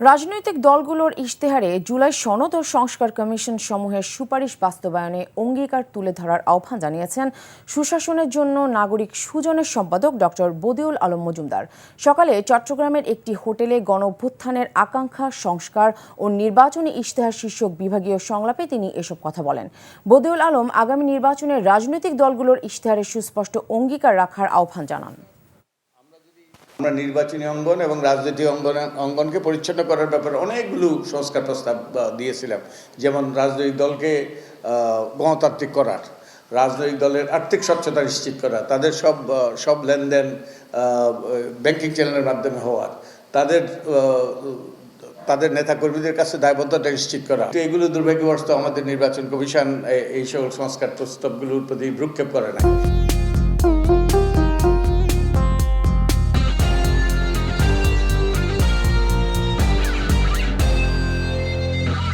রাজনৈতিক দলগুলোর ইশতেহারে জুলাই সনদ ও সংস্কার কমিশন সমূহের সুপারিশ বাস্তবায়নে অঙ্গীকার তুলে ধরার আহ্বান জানিয়েছেন সুশাসনের জন্য নাগরিক সুজনের সম্পাদক ডক্টর বদিউল আলম মজুমদার। সকালে চট্টগ্রামের একটি হোটেলে গণঅভ্যুত্থানের আকাঙ্ক্ষা, সংস্কার ও নির্বাচনী ইশতেহার শীর্ষক বিভাগীয় সংলাপে তিনি এসব কথা বলেন। বদিউল আলম আগামী নির্বাচনে রাজনৈতিক দলগুলোর ইশতেহারে সুস্পষ্ট অঙ্গীকার রাখার আহ্বান জানান। আমরা নির্বাচনী অঙ্গন এবং রাজনৈতিক অঙ্গনকে পরিচ্ছন্ন করার ব্যাপারে অনেকগুলো সংস্কার প্রস্তাব দিয়েছিলাম, যেমন রাজনৈতিক দলকে গণতান্ত্রিক করার, রাজনৈতিক দলের আর্থিক স্বচ্ছতা নিশ্চিত করা, তাদের সব লেনদেন ব্যাংকিং চ্যানেলের মাধ্যমে হওয়ার, তাদের নেতাকর্মীদের কাছে দায়বদ্ধতা নিশ্চিত করা। তো এগুলো দুর্ভাগ্যবশত আমাদের নির্বাচন কমিশন এই সকল সংস্কার প্রস্তাবগুলোর প্রতি ভ্রুক্ষেপ করে না।